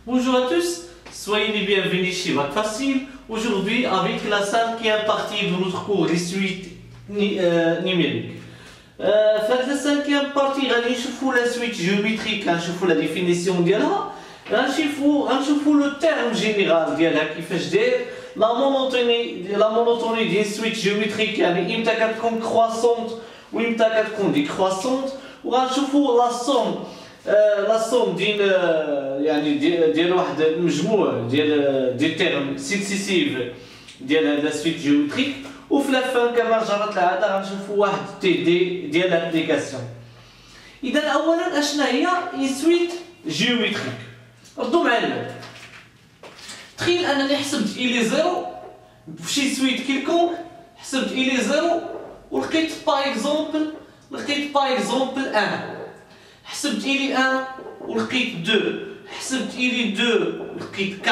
Bonjour à tous, soyez les bienvenus chez Maths Facile. Aujourd'hui, avec la cinquième partie de notre cours des suites numériques. في هذه الcinquième partie غادي نشوفوا la suite géométrique, غنشوفوا la définition ديالها، غنشوفوا le terme général ديالها كيفاش داير، la monotonie ديال suite géométrique يعني امتى كتكون croissante وامتى كتكون décroissante، وغنشوفوا la somme ديال واحد المجموع ديال تيرم سكسيسيف ديال لا سويت جيومتريك، وفي لافان كما جرت العاده غنشوفوا واحد تي دي ديال لابليكاسيون. اذا اولا اشنا هي اي سويت جيومتريك؟ ردوا معايا. تخيل انني حسبت الي زيرو فشي سويت كيلكون، حسبت الي زيرو ولقيت باغ اكزومبل 1، حسبت إلي 1 ولقيت 2، حسبت إلي 2 ولقيت 4،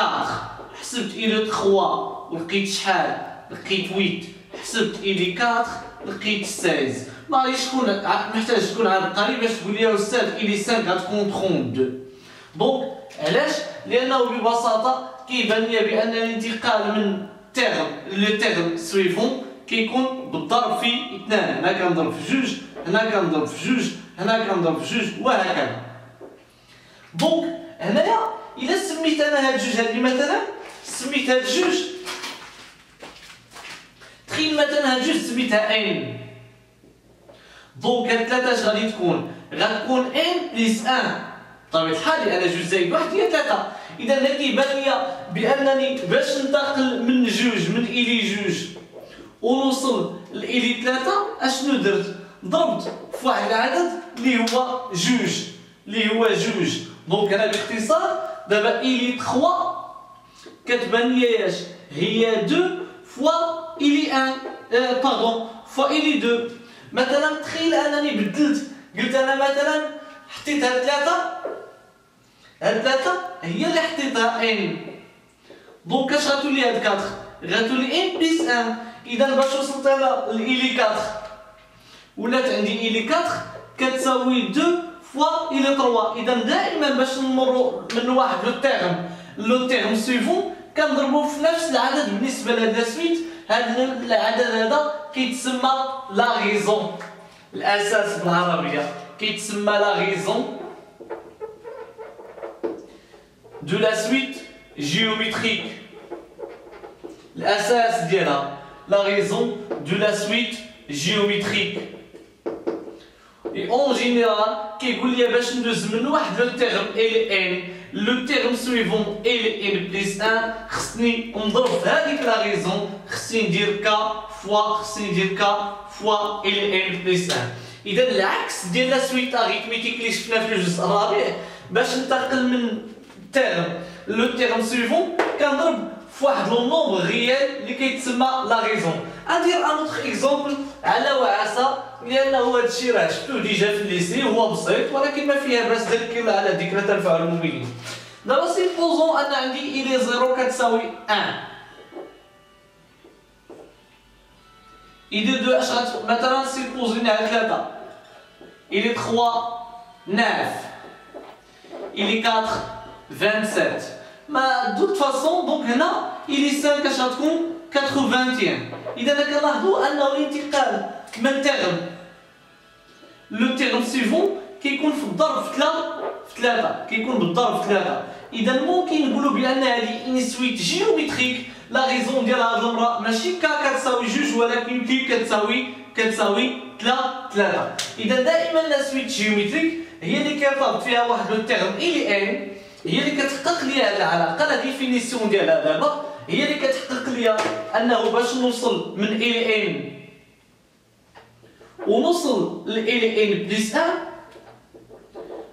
حسبت إلي 3 ولقيت شحال؟ لقيت 8، حسبت إلي 4 لقيت 16. ما غاديش تكون محتاج تكون عبقري باش تقول لي أستاذ إلي 5 غتكون 32. دونك علاش؟ لأنه ببساطة كيبان لي بأن الانتقال من تيرم لو تيرم سويفون كيكون بالضرب في 2، هنا كنضرب في 2، هنا كنضرب في 2، هنا كنضرب في 2 وهكذا. دونك هنايا إلا سميت أنا هاد جوج هادي مثلا، سميت هاد جوج، تخيل مثلا هاد جوج سميتها ان، دونك هاد ثلاثة اش غادي تكون؟ غتكون ان بليس ان، بطبيعة الحال لأن جوج زائد واحد هي 3. إذا هنا كيبان ليا بأنني باش ننتقل من جوج من إلي جوج ونوصل لإلي 3 أشنو درت؟ ضربت في واحد العدد اللي هو جوج، دونك انا باختصار دابا إلي 3 كتبان لي اش؟ هي 2 فوا إلي 1 فوا إلي 2. مثلا تخيل انني بدلت، قلت انا مثلا حطيت هاد 3 هي اللي حطيتها ان، دونك اش غتولي هاد 4؟ غتولي ان بليس 1. اذا باش وصلت انا لإلي 4 ولات عندي إلي 4 كتساوي 2 فوا إلي 3. إذا دائما باش نمروا من واحد لو تيرم سويفون كنضربوا في نفس العدد. بالنسبة لهاد لاسويت هاد العدد هذا كيتسمى لا غيزون، الأساس بالعربية كيتسمى لا غيزون دو لا سويت جيومتريك، الأساس ديالها لا غيزون دو لا سويت géométrique. Et en général, كيقول لي باش ندوز من واحد لو تيرم ال ان لو تيرم سويفون ال ان بليس 1 خصني نضرب في هذيك لا غيزون، خصني ندير كا فوا ال ان بليس 1. اذا العكس ديال لا سويت اريثميتيك اللي شفنا في الجزء الرابع، باش ننتقل من تيرم لو تيرم سويفون كنضرب في واحد لو نومبر ريال اللي كيتسمى لا غيزون. غندير ان اوتر اكزومبل على وعسى، لانه هادشي راه شفتوه ديجا في الليسي، هو بسيط ولكن ما فيها باس تذكر على ذكرى تنفع المؤمنين. دابا سيبوزون ان عندي إلي 0 كتساوي 1، إلي 2 اش مثلا سيبوزيني على 3، إلي 3 9، إلي 4 27. ما دوت فاصون دونك هنا إلي 5 اش غتكون 80. إذا كنلاحظوا أنه الانتقال من تيرم لو تيرم سيفون كيكون في الضرب في 3، كيكون بالضرب في 3. إذا ممكن نقولوا بأن هذه إن سويت جيومتريك لا غيزون ديال هاد المرة ماشي كتساوي 2 ولكن كتساوي 3. إذا دائما لا سويت جيومتريك هي اللي كيرتبط فيها واحد لو تيرم إلي ان، هي اللي كتحقق لي هاد العلاقة. لا ديفينيسيون ديالها دابا هي اللي كتحقق لي انه باش نوصل من إلي ان ونوصل لإلي ان بليس 1،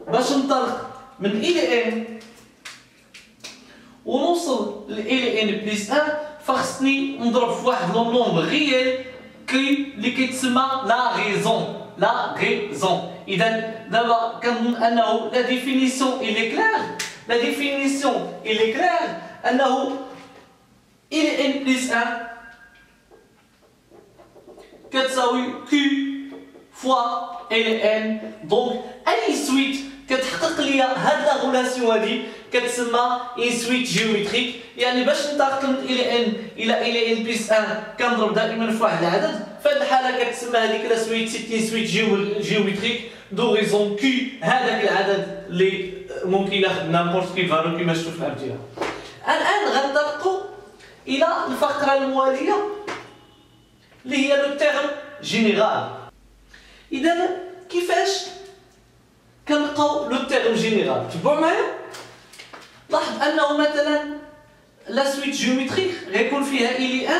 باش ننطلق من إلي ان ونوصل لإلي ان بليس 1 فخصني نضرب في واحد لو نومبر ريال اللي كيتسمى لا غيزون. إذا دابا كنظن انه لا ديفينيسيون إلي كلير انه إلي ان بليس 1 كتساوي كي فوا إلي ان. دونك أي سويت كتحقق لي هاد لا غولاسيون هادي كتسمى ان سويت جيومتريك، يعني باش ننتقل من الى ان الى ان بلس 1 كنضرب دائما في واحد العدد. في هذه الحاله كتسمى هذيك لا سويت سيت سويت جيومتريك دوريزون كي، هذاك العدد اللي ممكن ياخذ نامبورت كي فالو كيما شفتوا في الامثله. الان غنطلقوا الى الفقره المواليه اللي هي لو تيرم جينيرال. اذا كيفاش كنلقاو لو تيرم جينيرال؟ تبعوا معايا. لاحظ انه مثلا لا سويت جيومتريك غيكون فيها الي 1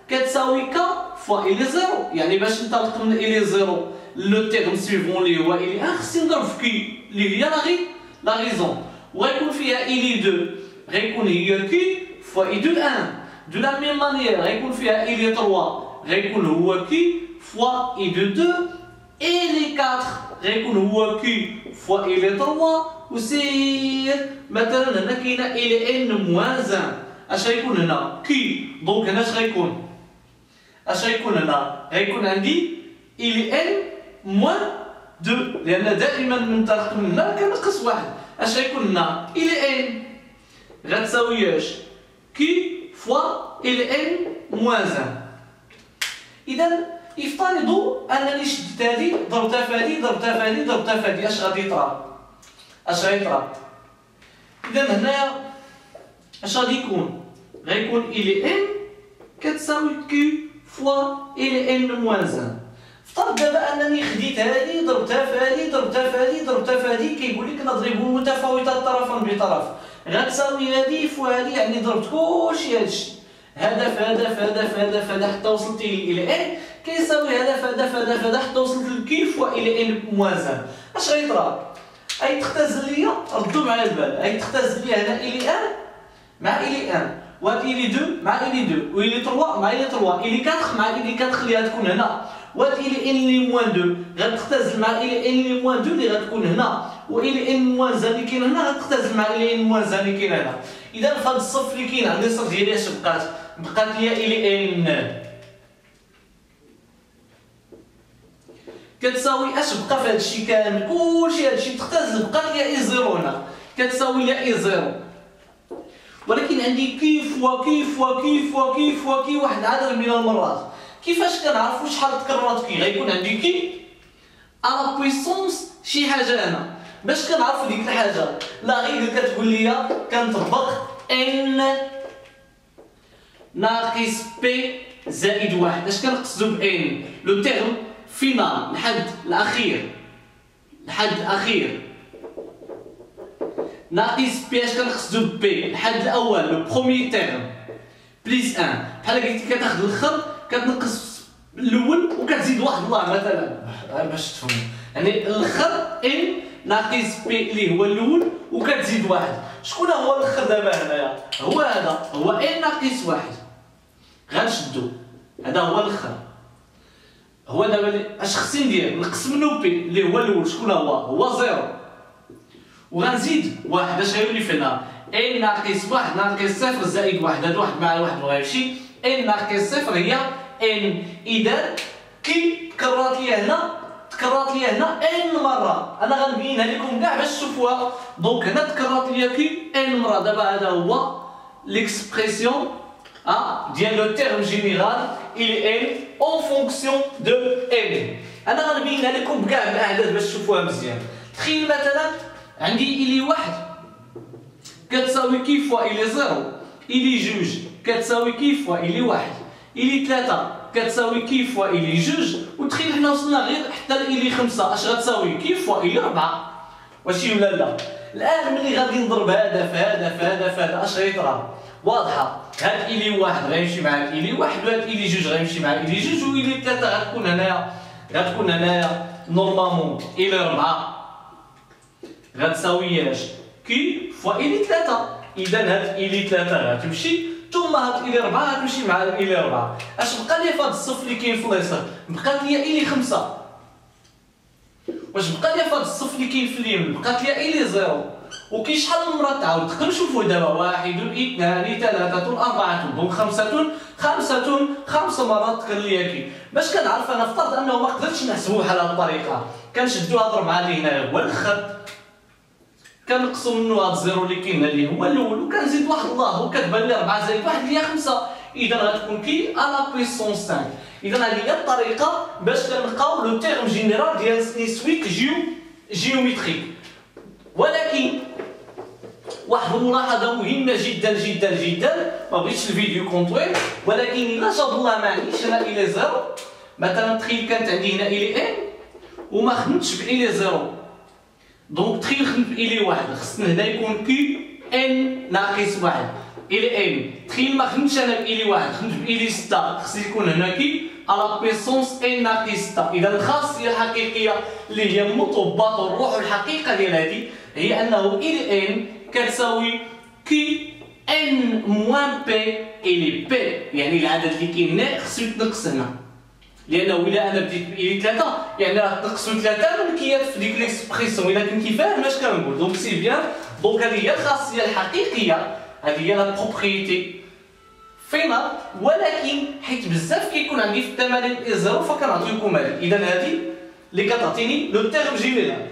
كتساوي ك فوا الي 0، يعني باش ننطلق من الي 0 لو تيرم سويفون اللي هو الي 1 خصني نضرب في كي اللي هي لا غيزون، وغيكون فيها الي 2 غيكون هي كي فوا اي دو 1. دو لا ميم مانيير غيكون فيها الي 3 غيكون هو كي فوا اي دو 2، اي لي 4 غيكون هو كي فوا الي 3. وسير مثلا هنا كاينه الي ان موان 1، اش غيكون هنا كي، دونك هنا اش غيكون هنا غيكون عندي الي ان موان 2، لان دائما ننطلق من هنا كنقص واحد. اش غيكون هنا الي ان غتساوي اش كي فوا الي ان موان 1. اذا افترضوا انني شدت هذه ضربتها في هذه ضربتها في هذه ضربتها في هذه، اش غادي يطرا؟ اذا هنايا اش غادي يكون؟ غيكون الي ان كتساوي كي فوا الي ان موان 1. افترض دابا انني خديت هذه ضربتها في هذه ضربتها في هذه ضربتها في هذه، كيقول لك نضرب متفاوته طرفا بطرف غتساوي هذه فوا هذه، يعني ضربت كلشي هادشي هذا في هذا في هذا في هذا في هذا حتى وصلت الى ان كيساوي هذا في هذا في هذا في هذا حتى وصلت لكي فوا الى ان موان 1. اش غيطرا؟ اي تختزل ليا، ردوا معايا البال، اي تختزل ليا هنا الي 1 مع الي 1 وهاد الي 2 مع الي 2 والي 3 مع الي 3 الي 4 مع الي 4 اللي غتكون هنا، وهاد الي ان اللي موان 2 غتختزل مع الي ان اللي موان 2 اللي غتكون هنا، والي ان موان 1 اللي كاين هنا غتختزل مع الي ان موان 1 اللي كاين هنا. اذا في هاد الصف اللي كاين عندي الصف ديالي اش بقات ليا الي ان كتساوي اش بقى في هادشي كامل كلشي هادشي تختزل بقات ليا اي 0 هنا كتساوي ليا اي 0، ولكن عندي كي فوا كي فوا كي فوا كي فوا كي واحد العدد من المرات. كيفاش كنعرفوا شحال تكررات كي؟ غيكون عندي كي على بويسونس شي حاجه هنا. باش كنعرفوا ديك الحاجه؟ لا غير كتقول لي كنطبق ان ناقص بي زائد واحد. اش كنقصدو بان؟ لو تيرم فينال الحد الاخير ناقص بي. اش كنقصدو بي؟ الحد الاول لو بروميي تيرم بليس 1. بحال قلت كتاخذ الاخر كتنقص الاول وكتزيد واحد الله مثلا باش تفهموا، يعني الاخر ان ناقص بي اللي هو الاول وكتزيد واحد. شكون هو الاخر دابا هنايا؟ هو هذا، هو ان ناقص واحد. غنشدو هذا هو الاخر، هو دابا اش خصني ندير؟ نقص منو بي اللي هو الاول. شكون هو زيرو، وغنزيد واحد. اش غيولي فينا؟ ان ناقص واحد ناقص صفر زائد واحد، هاد واحد مع واحد مغيمشي، ان ناقص صفر هي ان. اذا كي تكررات ليا هنا ان مره، انا غنبينها لكم كاع باش تشوفوها. دونك هنا تكررات ليا كي ان مره. دابا هذا هو ليكسبرسيون ديال لو تيرم جينيرال الي ان اون فونكسيون دو ان. انا غنبينها لكم بكاع الاعداد باش تشوفوها مزيان. تخيل مثلا عندي الي واحد كتساوي كي فوا الي 0، الي جوج كتساوي كي فوا الي واحد، الي 3 كتساوي كي فوا الي جوج، وتخيل حنا وصلنا غير حتى الي 5 اش غتساوي؟ كي فوا الي 4. واش ولا لا؟ الان ملي غادي نضرب هذا في هذا في هذا في هذا اش غيطرا؟ واضحه، هاد الي واحد غيمشي مع الي واحد، وهاد الي جوج غيمشي مع الي جوج، والي 3 غتكون هنايا نورمالمون الي 4 غتساوي اش؟ كي فوا الي 3. اذا هاد الي 3 غتمشي، ثم هاد الي 4 غتمشي مع الي 4. اش بقى لي في هاد الصف اللي كاين في اليسار؟ بقات لي الي 5. واش بقى لي في هاد الصف اللي كاين في اليمين؟ بقات لي الي 0. وكاين شحال من مره تعاود؟ كنشوفوا دابا 1 2 3 4 دونك 5 مرات تكرر ليا كي. باش كنعرف انا؟ افترض انه ما قدرتش نحسبو بحال هاد الطريقه، كنشدو هضر مع اللي هنا هو الاخر، كنقصوا منه هاد الزيرو اللي كاين اللي هو الاول وكنزيد واحد الله وكتبان لي 4 زائد 1 هي 5. اذا غتكون كي على بويسونس 5. اذا هذه هي الطريقه باش كنلقاو لو تيرم جينيرال ديال سويت جيومتريك. ولكن واحد الملاحظه مهمه جدا جدا جدا، ما بغيتش الفيديو يكون طويل، ولكن الا جاب الله ما عنديش هنا الى زيرو، مثلا تخيل كانت عندي هنا الى ان وما خدمتش بالى زيرو، دونك تخيل خدمت بالى واحد، خصنا هنا يكون كي ان ناقص واحد الى ان. تخيل ما خدمتش انا بالى واحد، خدمت بالى 6، خص يكون هنا كي على بيسونس ان ناقص 6. اذا الخاصيه الحقيقيه اللي هي مطبات الروح الحقيقه ديال هذه هي انه الى ان كتساوي كي ان موان بي الي بي، يعني العدد اللي كاين خصو يتنقص هنا، لانه الا انا بديت بالي 3 يعني راه تنقصوا 3 من كيات في ديك ليكسبريسيون. الا كنتي فاهم اش كنقول دونك سي بيان. دونك هذه هي الخاصيه الحقيقيه، هذه هي لا بروبريتي فينال. ولكن حيت بزاف كيكون عندي في التمارين زيرو فكنعطيكم هذه. اذا هذه اللي كتعطيني لو تيرم جينيرال.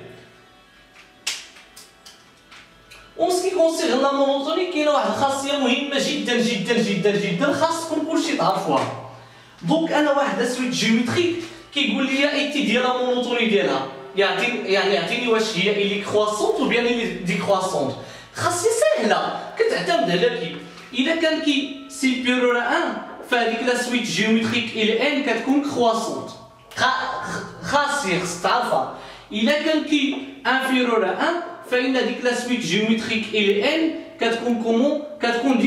اون سكي كونسيرن لا مونوتوني كاينه واحد الخاصيه مهمه جدا جدا جدا جدا خاصكم كلشي تعرفوها. دونك انا واحد سويت جيومتريك كيقول لي ايتي ديال لا مونوتوني ديالها، يعطيني واش هي الي كرواسونت و بيان الي ديكرواسونت. خاصيه سهله كتعتمد على كي. الا كان كي سيبيرور 1 فهاديك لا سويت جيومتريك الى ان كتكون كرواسونت. خاصيه خصك تعرفها. الا كان كي انفيرور 1 فإن ديك لا سويت جيومتريك الى ان كتكون كومون كتكون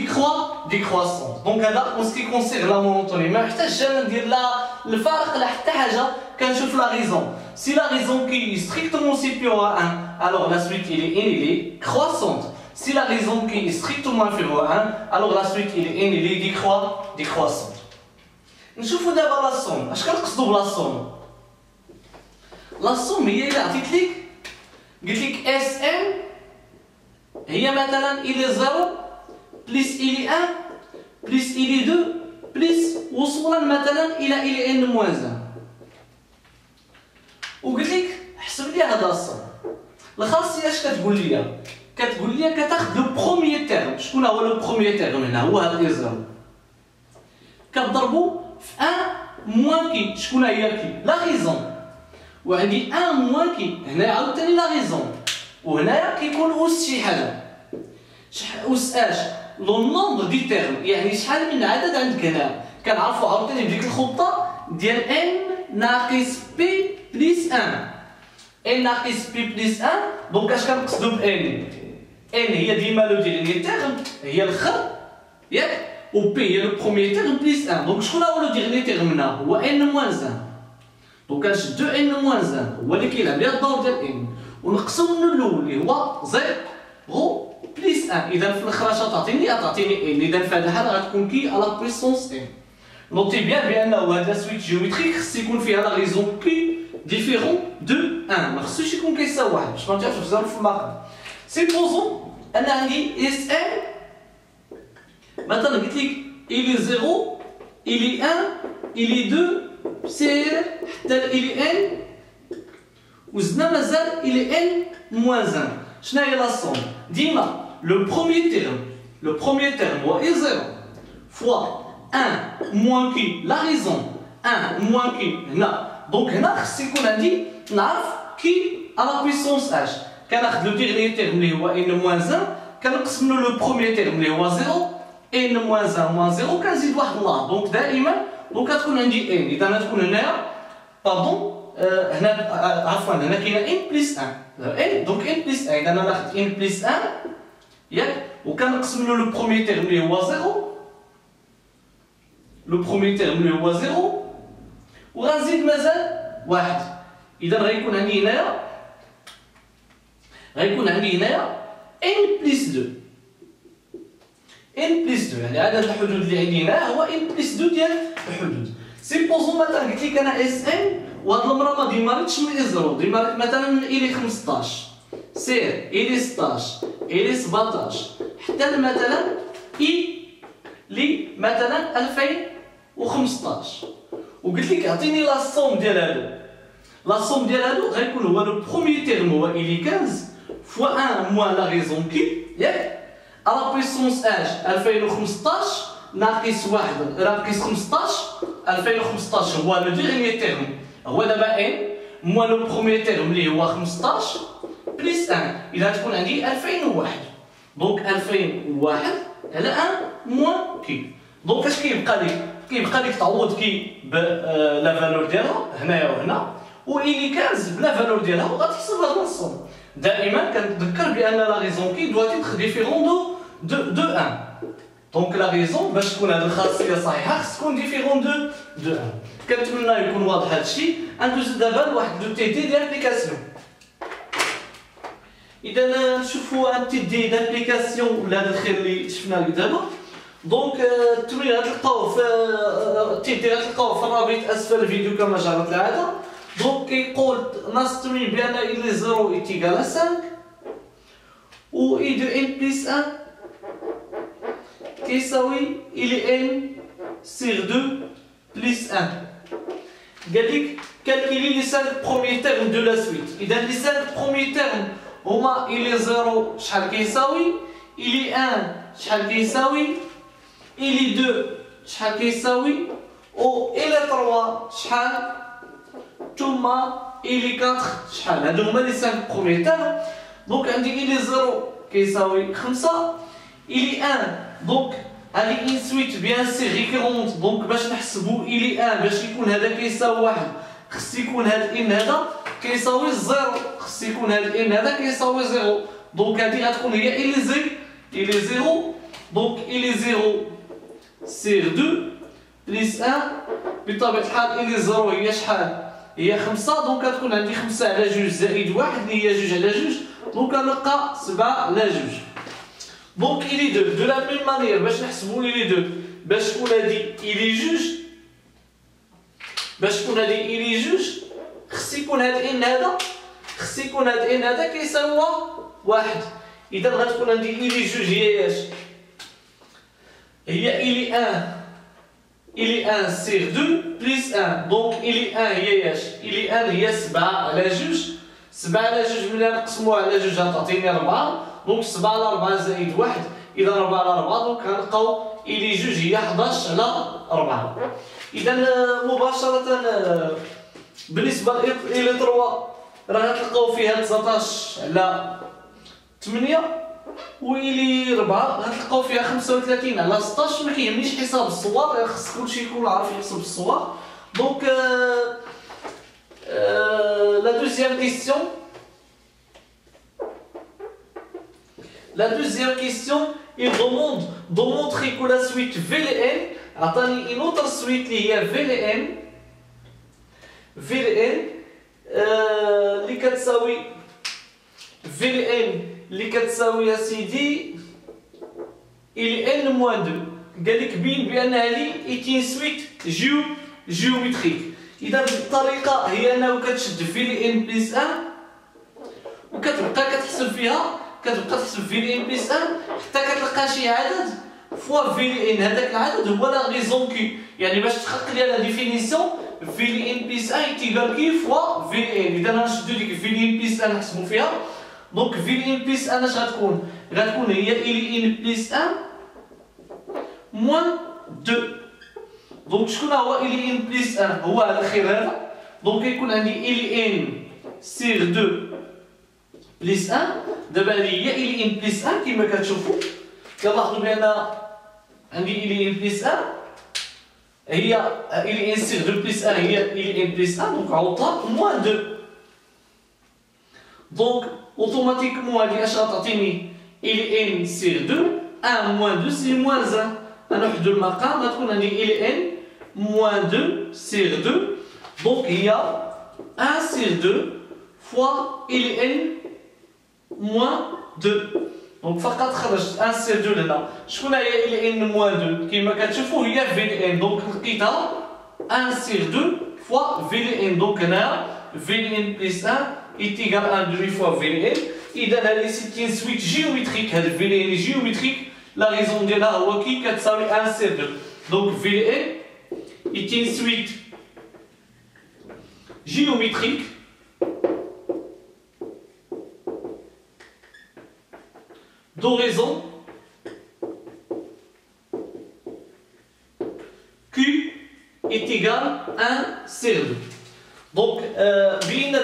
ديكرواسونت. دونك هذا اون سكي كونسيرن لا مونوتوني ما محتاجش انا ندير لا الفارق لا حتى حاجه. كنشوف لا ريزون، سي لا ريزون كي ستريكتومون سيبيرور 1 alors la suite il est croissante. Si la raison qui est strictement inférieure à 1 alors la suite il est décroissante. نشوفوا دابا لا سوم. اش كنقصدوا بلا سوم؟ لا سوم هي اللي عطيت لك قلت لك اس ام هي مثلا الى 0 بلس الى 1 بلس الى 2 بلس وصولا مثلا الى ان موان 1. وقلت لك حسب لي هذا الصوم. الخاصيه اش كتقول لي؟ كتقول لي كتاخذ لو بروميير تيرم. شكون هو لو بروميير تيرم هنا؟ هو هذا الى 0 كتضربو في 1 موان كي. شكون هي كي؟ لا ريزون. وعندي 1 موان كي هنا عاوتاني لا ريزون، وهنايا كيكون أس شي حاجه. أس اش؟ لو نومبر دي تيرم، يعني شحال من عدد عندك هنا. كنعرفو عاوتاني بديك الخطه ديال ان ناقص بي بلس 1. ان ناقص بي بلس 1 دونك اش كنقصدو ب ان؟ ان هي ديما لو ديرنيير تيرم هي الاخر ياك، و بي هي لو بروميير تيرم بلس 1. دونك شكون هو لو ديرنيير تيرم هنا؟ هو ان موان 1. دونك كنشدو ان موان 1 هو اللي كيلعب ليها الدور ديال ان، ونقصو منو الاول اللي هو 0 بلس 1. اذا في الاخر اش تعطيني ان. اذا في هذا الحال غتكون كي على بويسونس ان. نوتي بيان بانه هذا سويت جيومتريك خص يكون فيها لا ريزون كي ديفيرون دو 1، ما خصوش يكون كيساوي 1 باش ما نرجعش بزاف في المقام. سيبوزون انا عندي اس ان مثلا قلت لك الي 0 الي 1 الي 2 سير حتى الى ان وزدنا مازال الى ان موان 1. شنو هي لا سوم؟ ديما لو بروميير تيرم هو اي 0 فوا 1 موان كي لا ريزون 1 موان كي هنا. دونك هنا خص يكون عندي نعرف كي على بويسونس اش. كناخذ لو ديرنيير تيرم اللي هو ان موان 1 كنقسم منو لو بروميير تيرم اللي هو 0 ان موان 1 موان 0 كنزيد واحد الله. دونك دائما دونك غتكون عندي ان. اذا غتكون هنايا باردون هنا عفوا هنا كاينه ان بلس 1 ان. دونك ان بلس 1 اذا انا ناخذ ان بلس 1 ياك وكنقسم منو لو بروميير تيرم اللي هو 0 لو بروميير تيرم اللي هو 0 وغنزيد مازال واحد. اذا غيكون عندي هنايا ان بلس 2 ان بلس 2 يعني عدد الحدود اللي عندي هنا هو ان بلس 2 ديال الحدود. سيبوزون مثلا قلت لك انا اس ان وهاد المره ما ديماريتش من زيرو، ديماريت مثلا من الي 15 سير الي 16 الي 17 حتى مثلا اي لي مثلا 2015 وقلت لك اعطيني لا سوم ديال هادو. لا سوم ديال هادو غيكون هو لو بروميير تيرم هو الي 15 fois 1 moins la raison كي ياك à la puissance h 2015 ناقص 1 ناقص 15 2015 هو لو ديرنيي تيرم هو دابا n moins لو بروميير تيرم اللي هو 15 بليس 1 اذا تكون عندي 2001 دونك 2001 على 1 موان كي دونك اش كيبقى لك كيبقى لك تعوض كي بلا فالور ديالها هنايا وهنا و إلي 15 بلا فالور ديالها وغتحسب هاد الصوم دائما كنتذكر بان لا ريزون كي دو تيتر ديفيرون دو 1 دونك لا ريزون باش تكون هاد الخاصيه صحيحه خص تكون ديفيرون دو 1 كنتمنى يكون واضح هادشي ندوز دابا لواحد لو تي دي ديال لابليكاسيون اذا نشوفوا ان تي دي دابليكاسيون ولا هذا الخير اللي شفنا لك دابا دونك التمرين غتلقاوه في التي دي غتلقاوه في الرابط اسفل الفيديو كما جرت العاده دونك كيقول نص التمرين بان إلي 0 ايتيغال 5 و اي دو ان بليس 1 كيساوي إلي ان سيغ 2 بليس 1 قال لك كالكيلي لي 5 بروميير تيرم دو لا سويت اذا لي 5 بروميير تيرم هما إلي 0 شحال كيساوي إلي 1 شحال كيساوي إلي 2 شحال كيساوي و إلي 3 شحال ثم إلي 4 شحال هادو هما لي 5 بروميير تيرم دونك عندي إلي 0 كيساوي 5 إلي 1 دونك هذه إن سويت بيان سي ريكورونت دونك باش نحسبو إلي 1 باش يكون هذا كيساوي 1 خص يكون هاد إن هذا كيساوي 0 خص يكون هاد إن هذا كيساوي 0 دونك هذه غتكون هي إلي 0 دونك إلي 0 سير 2 بليس 1 بطبيعة الحال إلي 0 هي شحال هي 5 دونك غتكون عندي 5 على 2 زائد 1 اللي هي 2 على 2 دونك غنلقى 7 على 2 دونك إلي 2 دو لا ميم مانيير باش نحسبو إلي 2 باش تكون هادي إلي 2 خص يكون هاد إن هذا خص يكون هاد إن هذا كيساوي 1 إذا غتكون عندي إلي 2 هي اش هي إلي 1 سيغ 2 بليس 1 دونك إلي 1 هي اش إلي 1 هي 7 على 2 7 على 2 ملي نقسموها على 2 غتعطيني 4 دونك 7 على 4 زائد 1 إذا 4 على 4 دونك غنلقاو إلي 2 هي 11 على 4 إذا مباشرة بالنسبة إلي 3 راه غتلقاو فيها 19 على 8 وإلي 4 غتلقاو فيها 35 على 16 ما كيهمنيش حساب الصور خص كلشي يكون عارف يحسب الصور دونك لا دوزيام كيسيون il demande de montrer que la suite VLN عطاني une autre suite اللي هي VLN اللي كتساوي VLN اللي كتساوي يا سيدي إلي n موان 2 قال لك بين بان هذه ايتين سويت جيومتريك اذا الطريقه هي انه كتشد VLN بليس 1 وكتبقى كتحسب فيها VLN بليس 1 حتى كتلقى شي عدد فوا VLN هذاك العدد هو لا ريزون كي يعني باش تحقق لي لا ديفينيسيون VLN بليس 1 تيغال كي فوا VLN اذا غنشدو ديك VLN بليس 1 نحسبو فيها دونك VLN بليس 1 اش غتكون هي إلي بليس 1 موان 2 دونك شكون هو إلي بليس 1 هو هذا الخير هذا دونك يكون عندي إلي سيغ 2 بليس 1 دابا هذه هي إلي بليس 1 كما كتشوفوا كنلاحظوا بان عندي إلي بليس 1 هي إلي سيغ 2 بليس 1 هي إلي بليس 1 دونك عوضها موان 2 دونك اوتوماتيكمون هذه اش غتعطيني إلي سيغ 2 1 موان 2 سي موان 1 غنوحدو المقام غتكون عندي إلي موان 2 سيغ 2 دونك هي 1 سيغ 2 فوا إلي موان 2 دونك فقط خرجت 1 سيغ 2 لهنا شكون هي إلي موان 2 كيما كتشوفوا هي VLN دونك لقيتها 1 سيغ 2 فوا VLN دونك هنا VLN بليس 1 إيتيغال 1 دومي فوا VLN إذا هذه سيتين سويت جيومتريك هاد VLN جيومتريك لا ريزون ديالها هو كي كتساوي 1 سيغ 2 دونك VLN إيتين سويت جيومتريك d'horizon Q est égal à 1 sur 2. Donc, VLN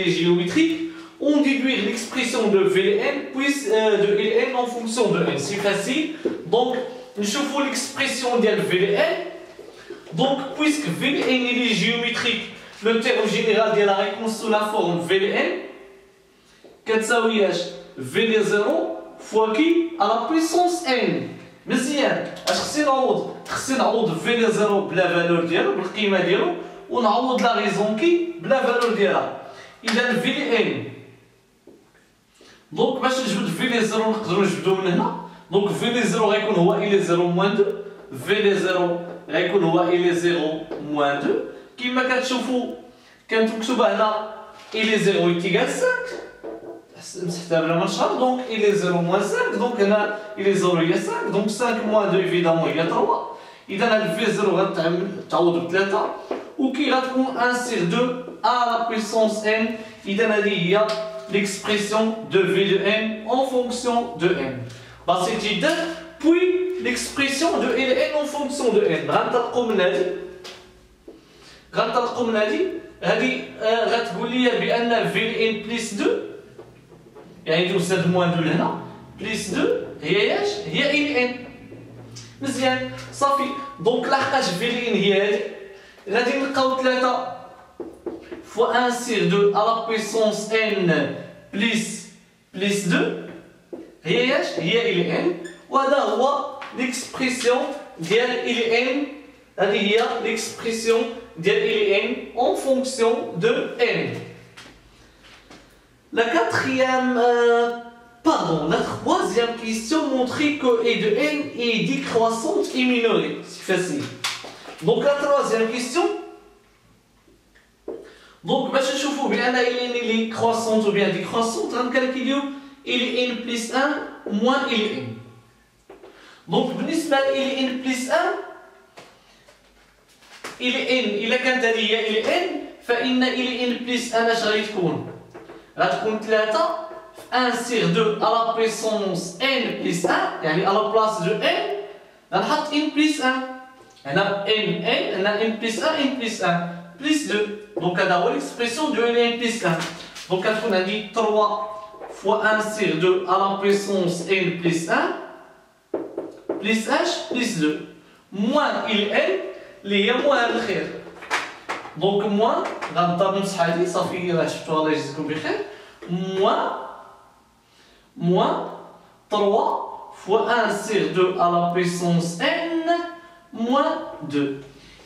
est géométrique, on déduit l'expression de VLN puis de LN en fonction de N. C'est facile. Donc, nous cherchons l'expression de VLN. Donc, puisque VLN est géométrique, le terme général de la réponse sous la forme VLN, كتساوياش VL 0 fois qui à la puissance n. مزيان اش خصني نعوض VL 0 بلا فالور ديالو بالقيمه ديالو ونعوض لا ريزون كي بلا فالور ديالها. اذا VLN دونك باش نجبد VL 0 نقدروا نجبدو من هنا. دونك VL 0 غيكون هو إل 0 موان 2 VL 0 غيكون هو إل 0 موان 2 كما كتشوفوا كانت مكتوبه هنا إل 0 يتيكال 5 مسحتها بلا ما نشرح. دونك إل 0 موان 5 دونك هنا إل 0 هي 5 دونك 5 موان 2 ايفيدامون هي 3. اذا هاد في 0 غتعوض ب 3 وكي غتكون 1 sur 2 à la puissance n. اذا هذه هي l'expression de V de n en fonction de n. Bah c'est جدا. Puis l'expression de Ln en fonction de n. غنطلقوا من هذه غتقول لي بان VLN بلس 2 يعني توزد موان 2 لهنا بلس 2 هي ياش هي Ln. مزيان صافي. دونك لحقاش VLN هي هذه غادي نلقاو 3 fois 1 sur 2 à la puissance n plus 2 هي ياش هي Ln. وهذا هو l'expression ديال Ln. هذه هي l'expression ديال Ln en fonction de n. La troisième question montrait que E de n est décroissante et minorée. C'est facile. Donc la troisième question. Donc باش نشوفوا بان Ln est croissante ou bien décroissante غنكالكوليو Ln plus 1 moins Ln. Donc بالنسبه ل Ln plus 1 Ln الا كانت هذه هي Ln فان Ln plus 1 اش غادي تكون؟ غتكون 3 1 sur 2 à la puissance n plus 1 يعني à la place de n غنحط n plus 1 هنا هنا n plus 1 n plus 1 plus 2. Donc هذا هو l'expression de Ln plus 1. Donc غتكون عندي 3 fois 1 sur 2 à la puissance n plus 1 plus h plus 2 moins Ln اللي هي موان الخير. دونك موان غنضرب نمسح هادي صافي راه شفتوها الله يجزيكم بخير. moins 3 fois 1 sur 2 à la puissance n moins 2.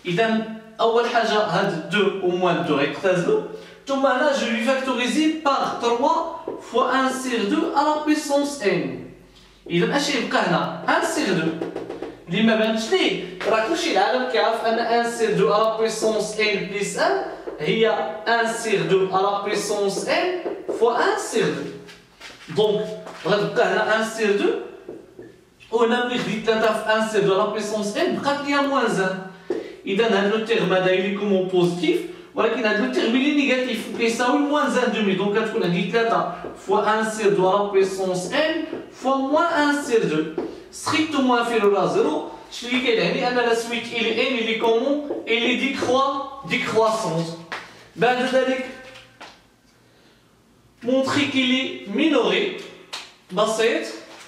إذا أول حاجة هاد 2 و moins 2 غيختزلوا ثم أنا je vais factoriser par 3 fois 1 sur 2 à la puissance n. إذا اش يبقى هنا 1 sur 2 اللي ما بانتش ليه راه كلشي العالم كيعرف ان 1 sur 2 à la puissance n plus 1 هي 1 sur 2 à la puissance n fois 1 sur 2. دونك غتبقى هنا 1 sur 2 وهنا ملي خديت 3 في 1 sur 2 à la puissance n بقات ليا moins 1. إذا هاد لو تيرم هذا يلي كومون بوزيتيف ولكن هاد لو تيرم اللي نيجاتيف كيساوي moins 1 demi. دونك غتكون عندي 3 fois 1 sur 2 à la puissance n fois moins 1 sur 2 strictement inférieur à 0. Ce qui est la suite il est comment il est décroissante. بعد ذلك montrer qu'il est minoré. بسيط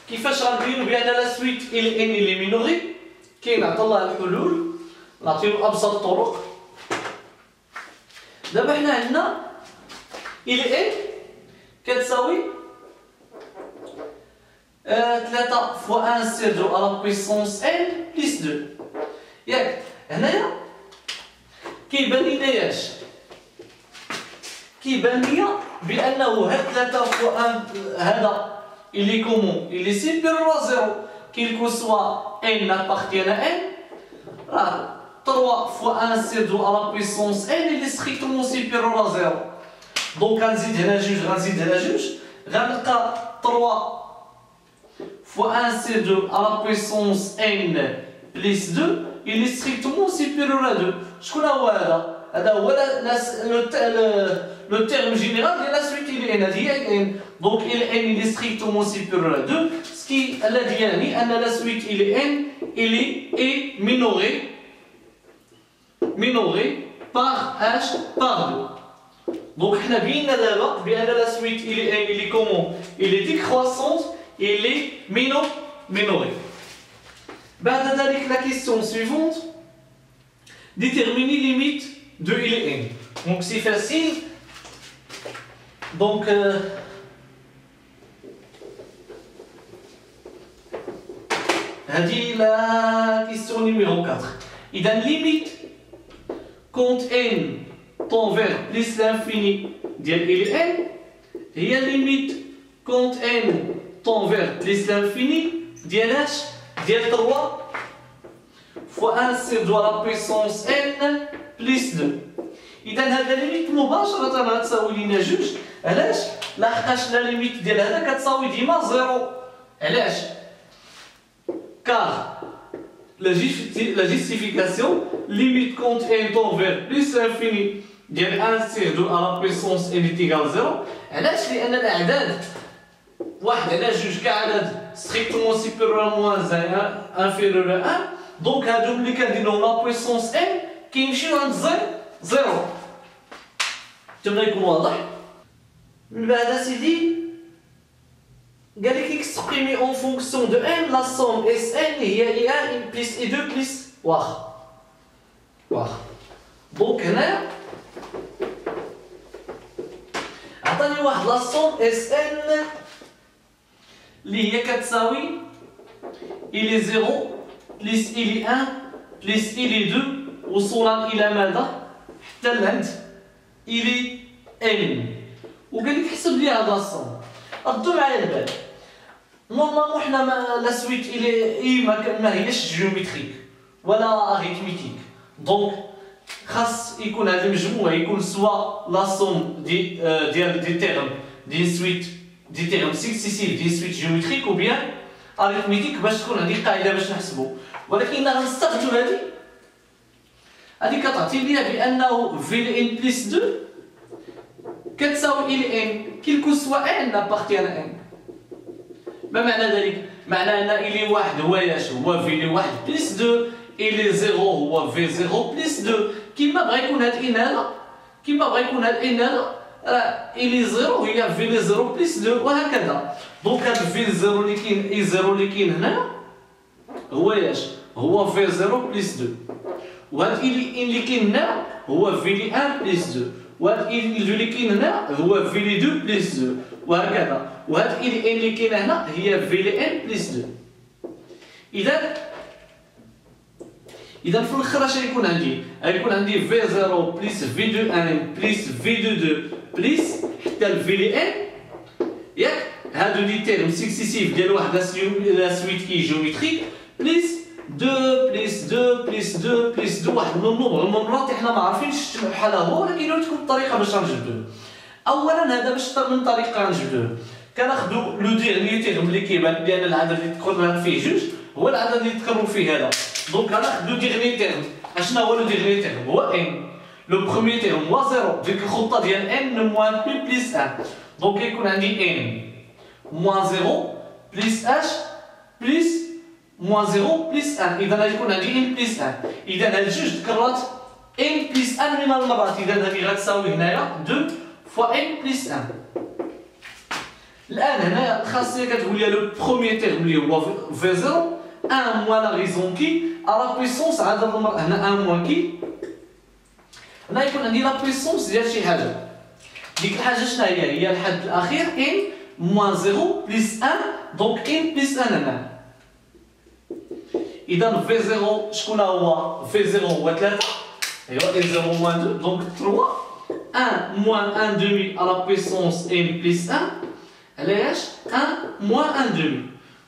كيفاش غنديرو بان لا سويت Ln il est minoré. كاين عطا الله الحلول نعطيو ابسط الطرق. دابا حنا عندنا Ln كتساوي 3 fois 1 sur 2 à la puissance n plus 2. ياك هنايا كيبان لينا ياش كيبان ليا بانه هاد 3 fois 1 هذا il est comment il est supérieur à 0 quel que soit n appartient à n. راه 3 fois 1 sur 2 à la puissance n il est strictement supérieur à 0. دونك غنزيد هنا جوج غنزيد هنا جوج غنلقى 3 fois 1 sur 2 à la puissance n plus 2 il est strictement supérieur à 2. شكون هو هذا؟ هذا هو le terme général de la suite ILN هذه هي n. Donc ILN il est strictement supérieur à 2, ce qui الذي يعني أن la suite ILN est minorée par h par 2. Donc حنا بينا دابا بأن la suite ILN il est comment? Il est décroissante et il est minorée. بعد ذلك la question suivante, déterminer limite de ILN. Donc c'est facile. Donc هذه la question numéro 4. إذا limite quand n tend vers plus l'infini ديال ILN هي limite quand n tend vers plus l'infini ديال اش؟ ديال 3 fois 1 sur 2 à la puissance n plus 2. إذا هذا ليميت مباشرة غتساوي لينا جوج. علاش؟ لحقاش لا ليميت ديال هذا كتساوي ديما زيرو. علاش؟ car la justification limite quand n tend vers plus l'infini ديال 1 sur 2 à la puissance n est égal 0. علاش؟ لأن الأعداد واحد على جوج كأعداد strictement supérieur à moins 1 inférieur à 1. دونك هادو ملي كنديرو لا puissance n كيمشيو عند زيرو. تما يكون واضح. من بعد سيدي قال لك اكسبريمي اون فونكسيون دو n لا سوم اس n هي i1 بلس i2 بلس واخ. دونك هنا عطاني واحد لا سوم اس n اللي هي كتساوي il est 0 بلس il est 1 بلس il est 2 وصولا الى ماذا؟ حتى لعند il est n. وقال لك حسب لي هذا الصوم. ردوا معايا البال. نورمالمون حنا لا سويت إلي ما هياش جيومتريك ولا اريثميتيك. دونك خاص يكون هذا المجموع يكون سوا لا سوم ديال دي تيرم دي سويت دي تيرم سكسيسيف دي سويت جيومتريك او بيان اريثميتيك باش تكون عندي قاعده باش نحسبو. ولكن غنستغلوا هذه كتعطي ليا بانه في ان بلس 2 كتساوي ال ان كيلكو سوا ان ابارتيان ان. ما معنى ذلك؟ معنى ان ال واحد هو ياش؟ هو في ال واحد بلس 2 ال زيرو هو في زيرو بلس 2. كيما بغا يكون هاد ان هذا كيما بغا يكون هاد ان هذا راه ال زيرو هي في ال زيرو بلس 2 وهكذا. دونك هاد في زيرو اللي كاين اي زيرو اللي كاين هنا هو ياش؟ هو في زيرو بلس 2. وهاد اللي كاين هنا هو في لي 1 بلس 2. وهاد اللي كاين هنا هو في لي 2 بلس 2 وهكذا. وهاد اللي كاين هنا هي في لي ان بلس 2. اذا في الاخر اش غيكون عندي؟ غيكون عندي في 0 بلس في 2 1 بلس في 2 2 بلس حتى في لي ان ياك. هادو لي تيرم سكسيسيف ديال واحد لا سويت كي جيومتريك بلس 2 بلس 2 بلس 2 بلس 2 واحد من النمر المرات حنا ما عارفينش نجمعوا بحال هو. ولكن قلت لكم الطريقه باش غنجبدوه. اولا هذا باش من طريقه غنجبدوه كناخذوا لو ديرني تيرم اللي كيبان بان العدد اللي تقرب فيه جوج هو العدد اللي تقرب فيه هذا. دونك غناخذ لو ديرني تيرم. اشنا هو لو ديرني تيرم؟ هو ان. لو بروميير تيرم هو 0 ديك الخطه ديال ان موان بي بلس 1. دونك يكون عندي ان موان 0 بلس اش بلس موان 0 بلس 1. اذا غيكون عندي ان بلس 1. اذا هاد جوج تكررات ان بلس 1 من المرات. اذا هذه غتساوي هنايا 2 فوا ان بلس 1. الان هنا الخاصيه كتقول لي لو بروميير تيرم اللي هو في 0 1 موان لا ريزون كي على بويسونس عدد المرات. هنا 1 موان كي هنا يكون عندي لا بويسونس ديال شي حاجه. ديك الحاجه شنو هي الحد الاخير ان موان 0 بلس 1. دونك ان بلس 1 هنا. إذا في 0 شكون هو؟ في 0 هو 3. ايوا ان 0 موان 2 دونك 3 1 موان 1 دومي على بويسونس ان بلس 1 على اش؟ 1 موان 1 دومي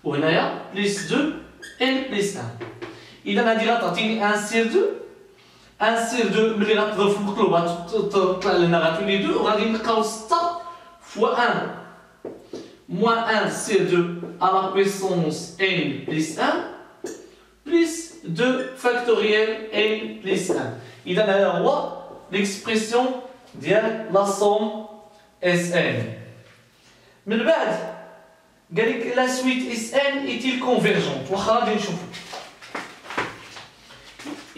وهنايا بلس 2 ان بلس 1. إذا هادي غتعطيني 1 سير 2. 1 سير 2 ملي غتضرب في المقلوب غتطلع لنا غتولي 2 وغادي نلقاو 6 فوا 1 موان 1 سير 2 على بويسونس ان بلس 1 plus 2 factoriel n plus 1. إذا هذا هو l'expression de la somme Sn. من بعد قال لك la suite Sn est-il convergente واخا غادي نشوفو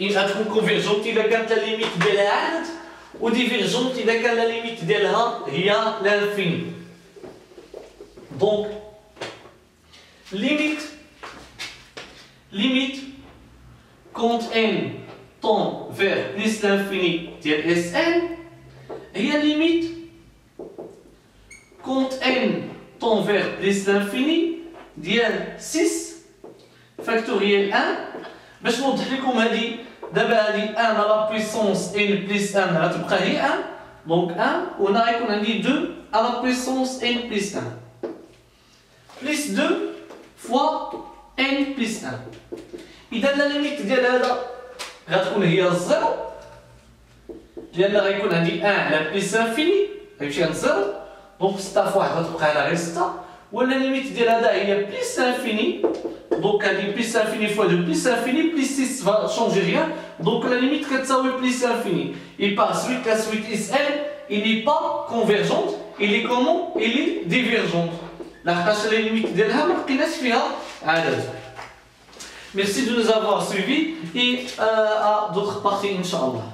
غتكون convergente إذا كانت la limite ديالها عدد و divergente إذا كان la limite ديالها هي l'infini. Donc limite quand n tend vers plus l'infini ديال Sn هي limite quand n tend vers plus l'infini ديال 6 factoriel 1 باش نوضح لكم هذه دابا هذه 1 على لا puissance n plus 1 غتبقى هي 1 دونك 1 وهنا غيكون عندي 2 على لا puissance n plus 1 plus 2 fois n plus 1. إذا لا ليميت ديال هذا غتكون هي الزيرو لأن غيكون عندي 1 على بليس انفيني غيمشي عند زيرو دونك 6 في 1 غتبقى على غير 6 ولا ليميت ديال هذا هي بليس انفيني دونك هذه بليس انفيني فوا 2 بليس انفيني بليس 6 فا شونجي ريان دونك لا ليميت كتساوي بليس انفيني. Et par suite la suite Sn il n'est pas convergente, il est comment? Il est divergente. لحقاش لا ليميت ديالها ما لقيناش فيها عدد. Merci de nous avoir suivis et à d'autres parties, Inch'Allah.